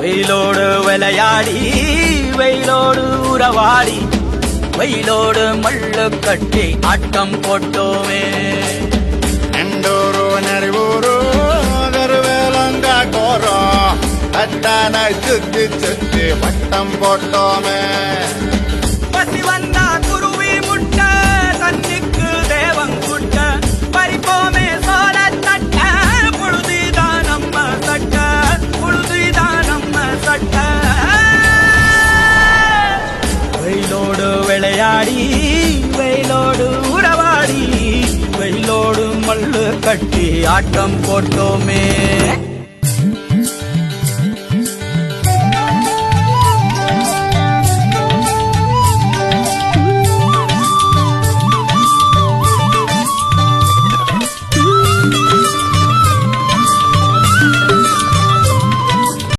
வெயிலோடு விளையாடி வெயிலோடு உறவாடி வெயிலோடு மல்லு கட்டி ஆட்டம் போட்டோமே. எண்டூரு நரிவூரு கருவேலங்க கோரம் அத்தான சுத்தி சுத்தி வட்டம் போட்டோமே. பசி வந்தா குருவி முட்ட தண்ணிக்கு தேவங்குட்ட பறிப்போமே சோழ தட்ட புழுதிதான் நம்ம சட்ட புழுதிதான் நம்ம சட்ட. வெயிலோடு விளையாடி வெயிலோடு உறவாடி வெயிலோடு மல்லு கட்டி ஆட்டம் போட்டோமே.